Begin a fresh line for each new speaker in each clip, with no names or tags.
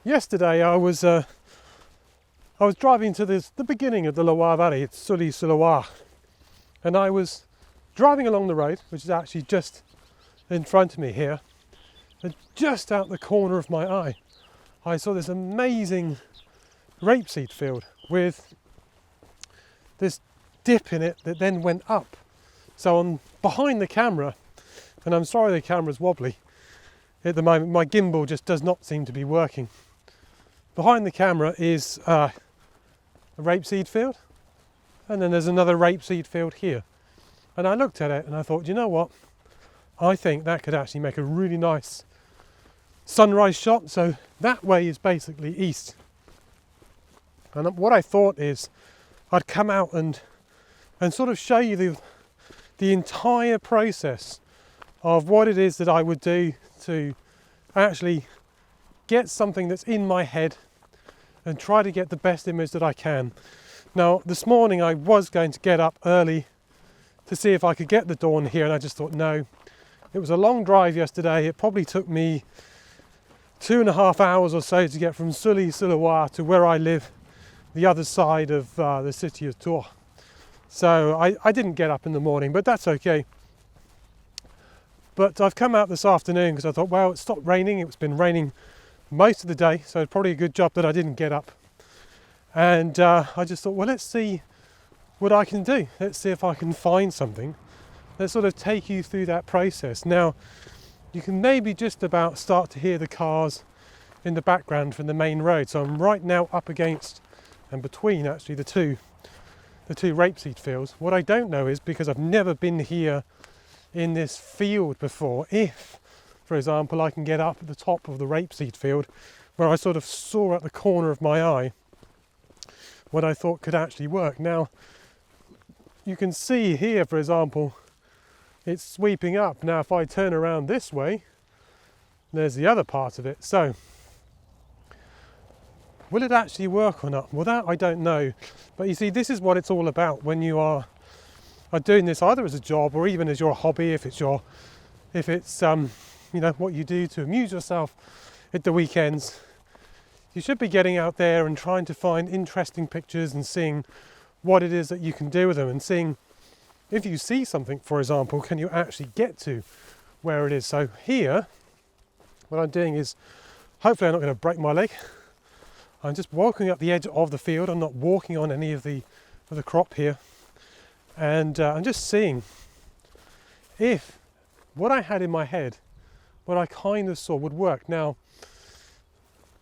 Yesterday I was driving to the beginning of the Loire Valley. It's Sully-sur-Loire, and I was driving along the road, which is actually just in front of me here, and just out the corner of my eye I saw this amazing rapeseed field with this dip in it that then went up. So on behind the camera, and I'm sorry the camera's wobbly at the moment, my gimbal just does not seem to be working. Behind the camera is a rapeseed field, and then there's another rapeseed field here. And I looked at it and I thought, you know what? I think that could actually make a really nice sunrise shot. So that way is basically east. And what I thought is I'd come out and sort of show you the entire process of what it is that I would do to actually get something that's in my head and try to get the best image that I can. Now, this morning I was going to get up early to see if I could get the dawn here, and I just thought, no. It was a long drive yesterday. It probably took me 2.5 hours or so to get from Sully-sur-Loire to where I live, the other side of the city of Tours. So I didn't get up in the morning, but that's okay. But I've come out this afternoon because I thought, well, it stopped raining. It's been raining most of the day, so it's probably a good job that I didn't get up. And I just thought, well, let's see what I can do. Let's see if I can find something. Let's sort of take you through that process. Now, you can maybe just about start to hear the cars in the background from the main road. So I'm right now up against and between actually the two rapeseed fields. What I don't know is, because I've never been here in this field before, if, for example, I can get up at the top of the rapeseed field where I sort of saw at the corner of my eye what I thought could actually work. Now, you can see here, for example, it's sweeping up. Now, if I turn around this way, there's the other part of it. So, will it actually work or not? Well, that I don't know. But you see, this is what it's all about when you are doing this either as a job or even as your hobby. If it's you know, what you do to amuse yourself at the weekends, you should be getting out there and trying to find interesting pictures and seeing what it is that you can do with them, and seeing if you see something, for example, can you actually get to where it is. So here, what I'm doing is, hopefully I'm not going to break my leg. I'm just walking up the edge of the field. I'm not walking on any of the crop here. And I'm just seeing if what I had in my head, what I kind of saw would work. Now,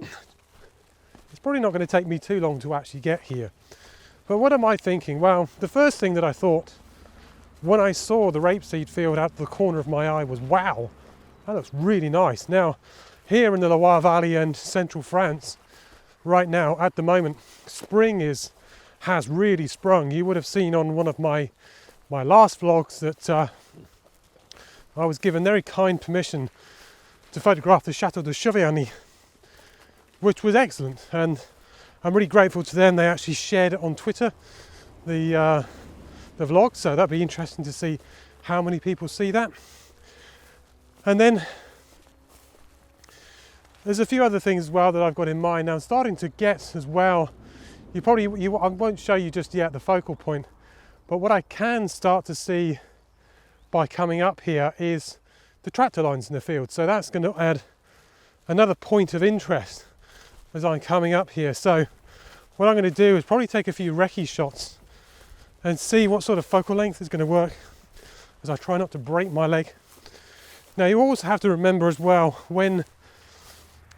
it's probably not going to take me too long to actually get here. But what am I thinking? Well, the first thing that I thought when I saw the rapeseed field out the corner of my eye was, wow, that looks really nice. Now, here in the Loire Valley and central France, right now, at the moment, spring has really sprung. You would have seen on one of my last vlogs that I was given very kind permission to photograph the Chateau de Chauverny, which was excellent, and I'm really grateful to them. They actually shared it on Twitter, the vlog, so that'd be interesting to see how many people see that. And then there's a few other things as well that I've got in mind. Now I'm starting to get as well, I won't show you just yet the focal point, but what I can start to see by coming up here is the tractor lines in the field. So that's going to add another point of interest as I'm coming up here. So what I'm going to do is probably take a few recce shots and see what sort of focal length is going to work as I try not to break my leg. Now, you also have to remember as well, when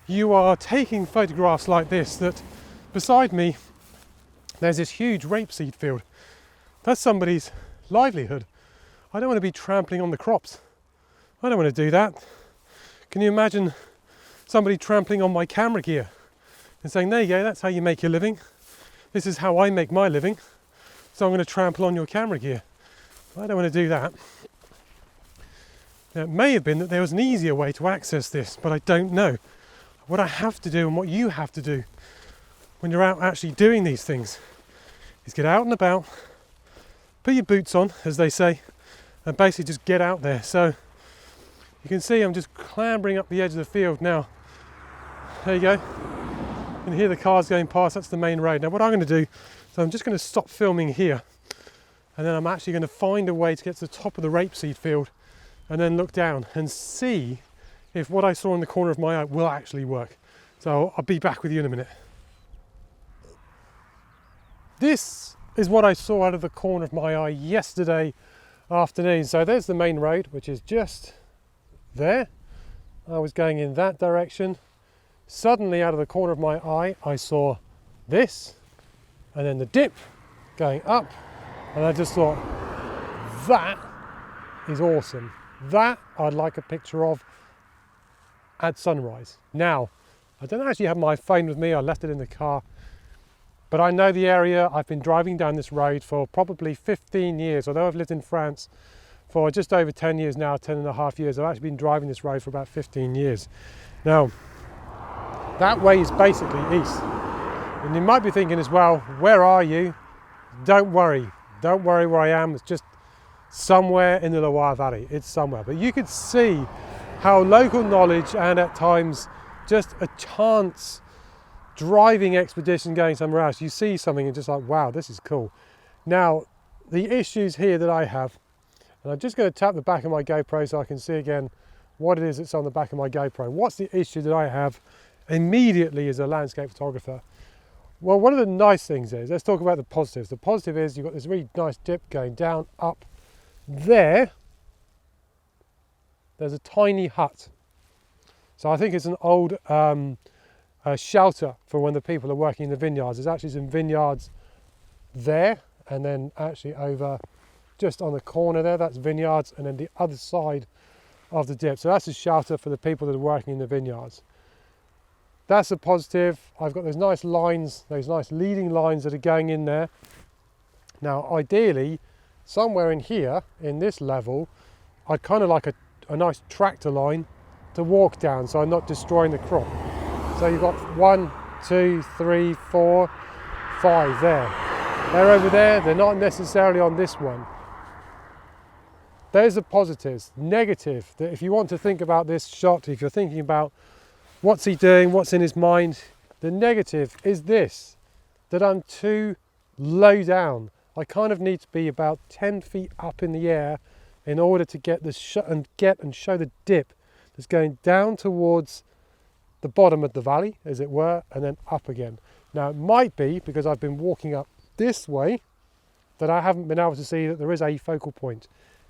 you are taking photographs like this, that beside me there's this huge rapeseed field. That's somebody's livelihood. I don't want to be trampling on the crops. I don't want to do that. Can you imagine somebody trampling on my camera gear and saying, there you go, that's how you make your living. This is how I make my living. So I'm going to trample on your camera gear. I don't want to do that. Now, it may have been that there was an easier way to access this, but I don't know. What I have to do and what you have to do when you're out actually doing these things is get out and about, put your boots on, as they say, and basically just get out there. So you can see I'm just clambering up the edge of the field now. There you go. You can hear the cars going past. That's the main road. Now what I'm going to do, so I'm just going to stop filming here, and then I'm actually going to find a way to get to the top of the rapeseed field and then look down and see if what I saw in the corner of my eye will actually work. So I'll be back with you in a minute. This is what I saw out of the corner of my eye yesterday afternoon. So there's the main road, which is just there. I was going in that direction. Suddenly out of the corner of my eye, I saw this, and then the dip going up, and I just thought, that is awesome. That I'd like a picture of at sunrise. Now, I don't actually have my phone with me, I left it in the car, but I know the area. I've been driving down this road for probably 15 years, although I've lived in France for just over 10 years now, 10 and a half years. I've actually been driving this road for about 15 years. Now, that way is basically east. And you might be thinking as well, where are you? Don't worry where I am. It's just somewhere in the Loire Valley. It's somewhere. But you could see how local knowledge and at times just a chance driving expedition going somewhere else, you see something and just like, wow, this is cool. Now, the issues here that I have, and I'm just going to tap the back of my GoPro so I can see again what it is that's on the back of my GoPro. What's the issue that I have immediately as a landscape photographer? Well, one of the nice things is, let's talk about the positives. The positive is you've got this really nice dip going down, up. There's a tiny hut. So I think it's an old shelter for when the people are working in the vineyards. There's actually some vineyards there, and then actually over just on the corner there, that's vineyards, and then the other side of the dip. So that's a shelter for the people that are working in the vineyards. That's a positive. I've got those nice lines, those nice leading lines that are going in there. Now, ideally, somewhere in here, in this level, I'd kind of like a nice tractor line to walk down so I'm not destroying the crop. So you've got 1, 2, 3, 4, 5 there. They're over there, they're not necessarily on this one. There's the positives. Negative, that if you want to think about this shot, if you're thinking about what's he doing, what's in his mind, the negative is this, that I'm too low down. I kind of need to be about 10 feet up in the air in order to get this shot and show the dip that's going down towards the bottom of the valley, as it were, and then up again. Now, it might be because I've been walking up this way that I haven't been able to see that there is a focal point.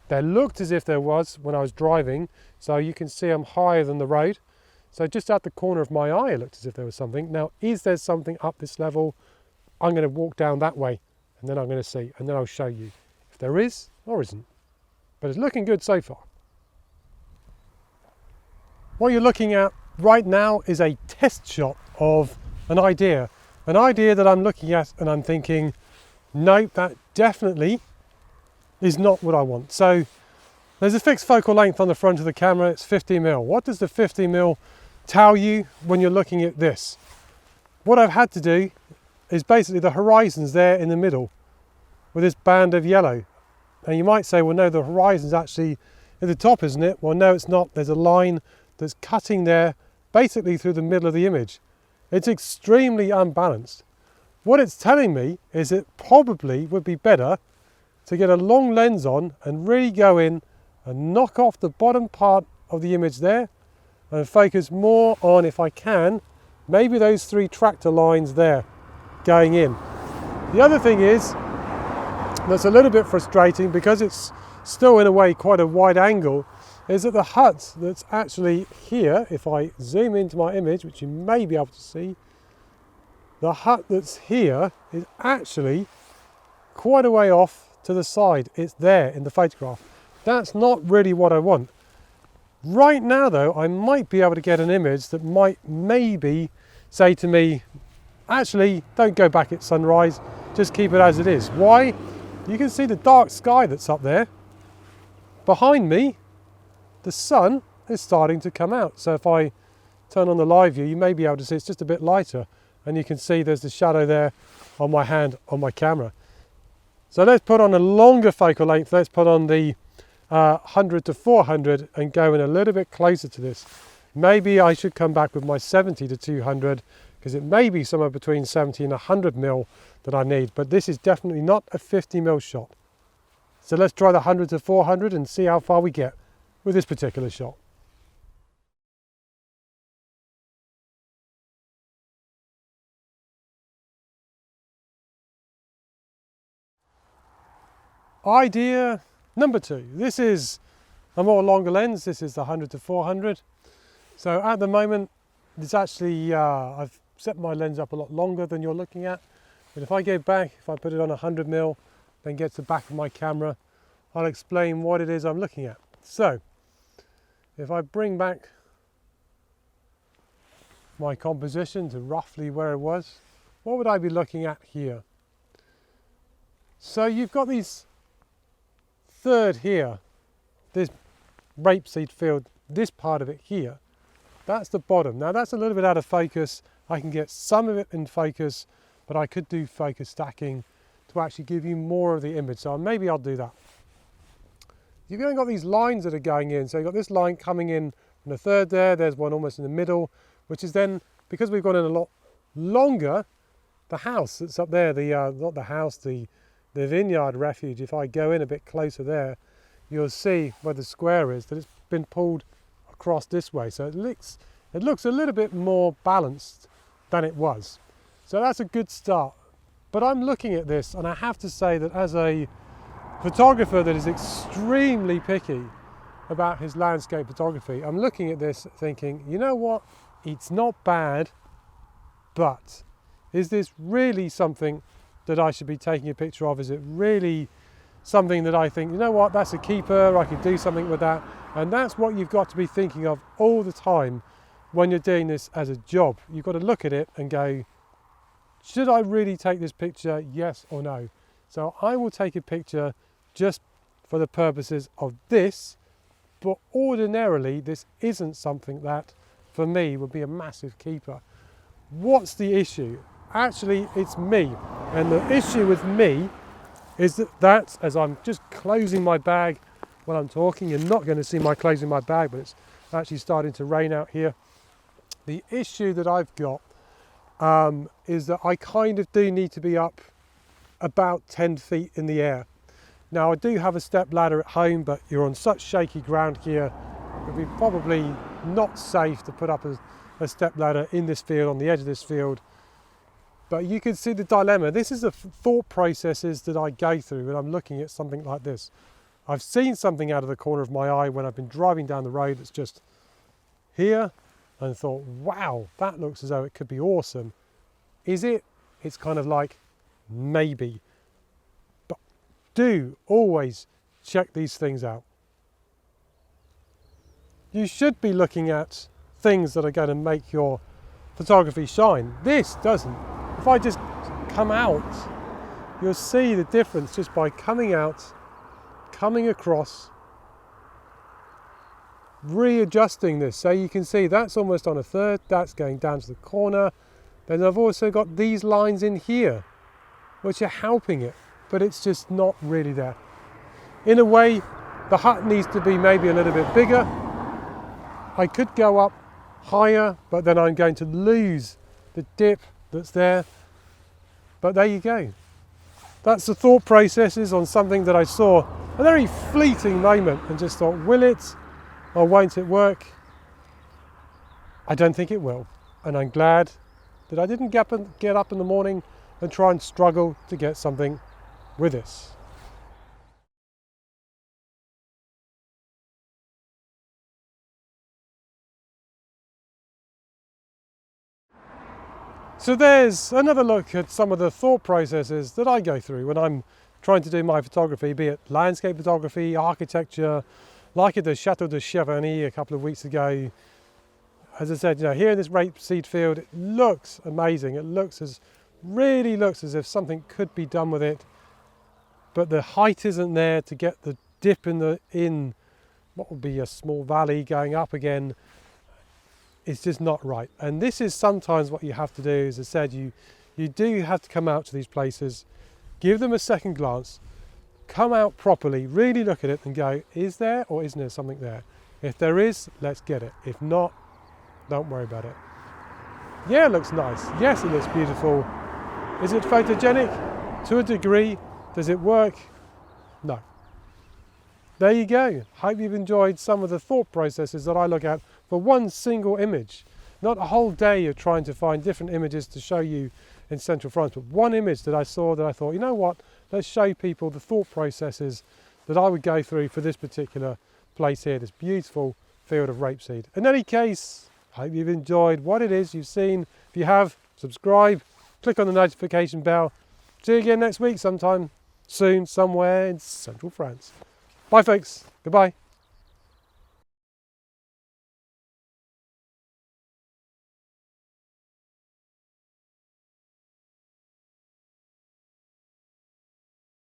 There looked as if there was when I was driving, so you can see I'm higher than the road. So just at the corner of my eye, it looked as if there was something. Now, is there something up this level? I'm going to walk down that way, and then I'm going to see, and then I'll show you if there is or isn't. But it's looking good so far. What you're looking at right now is a test shot of an idea that I'm looking at and I'm thinking, no, that definitely is not what I want. So there's a fixed focal length on the front of the camera, it's 50mm. What does the 50mm tell you when you're looking at this? What I've had to do is basically the horizon's there in the middle with this band of yellow. And you might say, well, no, the horizon's actually at the top, isn't it? Well, no, it's not. There's a line that's cutting there basically through the middle of the image. It's extremely unbalanced. What it's telling me is it probably would be better to get a long lens on and really go in and knock off the bottom part of the image there and focus more on, if I can, maybe those 3 tractor lines there going in. The other thing is, that's a little bit frustrating because it's still in a way quite a wide angle, is that the hut that's actually here, if I zoom into my image, which you may be able to see, the hut that's here is actually quite a way off to the side. It's there in the photograph. That's not really what I want. Right now though, I might be able to get an image that might maybe say to me, actually, don't go back at sunrise, just keep it as it is. Why? You can see the dark sky that's up there. Behind me, the sun is starting to come out. So if I turn on the live view, you may be able to see it's just a bit lighter. And you can see there's the shadow there on my hand on my camera. So let's put on a longer focal length. Let's put on the 100 to 400 and go in a little bit closer to this. Maybe I should come back with my 70 to 200 because it may be somewhere between 70 and 100 mil that I need, but this is definitely not a 50 mil shot. So let's try the 100 to 400 and see how far we get with this particular shot. Idea number 2. This is a more longer lens. This is the 100 to 400. So at the moment, it's actually, I've set my lens up a lot longer than you're looking at. But if I go back, if I put it on 100 mil, then get to the back of my camera, I'll explain what it is I'm looking at. So if I bring back my composition to roughly where it was, what would I be looking at here? So you've got these third here, this rapeseed field, this part of it here, that's the bottom. Now that's a little bit out of focus. I can get some of it in focus, but I could do focus stacking to actually give you more of the image. So maybe I'll do that. You've then got these lines that are going in. So you've got this line coming in from the third there, there's one almost in the middle, which is then, because we've gone in a lot longer, the house that's up there, not the house, the vineyard refuge, if I go in a bit closer there, you'll see where the square is, that it's been pulled across this way. So it looks a little bit more balanced than it was. So that's a good start. But I'm looking at this and I have to say that as a photographer that is extremely picky about his landscape photography, I'm looking at this thinking, you know what, it's not bad, but is this really something that I should be taking a picture of? Is it really something that I think, you know what, that's a keeper, I could do something with that? And that's what you've got to be thinking of all the time when you're doing this as a job. You've got to look at it and go, should I really take this picture, yes or no? So I will take a picture just for the purposes of this, but ordinarily this isn't something that for me would be a massive keeper. What's the issue? Actually, it's me. And the issue with me is that as I'm just closing my bag when I'm talking, you're not going to see my closing my bag, but it's actually starting to rain out here. The issue that I've got is that I kind of do need to be up about 10 feet in the air. Now I do have a step ladder at home, but you're on such shaky ground here, it would be probably not safe to put up a step ladder in this field, on the edge of this field. But you can see the dilemma. This is the thought processes that I go through when I'm looking at something like this. I've seen something out of the corner of my eye when I've been driving down the road that's just here and thought, wow, that looks as though it could be awesome. Is it? It's kind of like, maybe. But do always check these things out. You should be looking at things that are going to make your photography shine. This doesn't. If I just come out, you'll see the difference just by coming out, coming across, readjusting this. So you can see that's almost on a third, that's going down to the corner. Then I've also got these lines in here, which are helping it, but it's just not really there. In a way, the hut needs to be maybe a little bit bigger. I could go up higher, but then I'm going to lose the dip that's there. But there you go. That's the thought processes on something that I saw a very fleeting moment and just thought, will it or won't it work? I don't think it will. And I'm glad that I didn't get up in the morning and try and struggle to get something with this. So there's another look at some of the thought processes that I go through when I'm trying to do my photography, be it landscape photography, architecture, like at the Chateau de Cheverny a couple of weeks ago. As I said, here in this rapeseed field, it looks amazing. It really looks as if something could be done with it, but the height isn't there to get the dip in what would be a small valley going up again. It's just not right. And this is sometimes what you have to do. As I said, you do have to come out to these places, give them a second glance, come out properly, really look at it and go, is there or isn't there something there? If there is, let's get it. If not, Don't worry about it. Yeah, it looks nice. Yes, it looks beautiful. Is it photogenic? To a degree. Does it work? No. There you go. Hope you've enjoyed some of the thought processes that I look at for one single image. Not a whole day of trying to find different images to show you in Central France, but one image that I saw that I thought, you know what, let's show people the thought processes that I would go through for this particular place here, this beautiful field of rapeseed. In any case, I hope you've enjoyed what it is you've seen. If you have, subscribe, click on the notification bell. See you again next week sometime soon, somewhere in Central France. Bye folks, goodbye.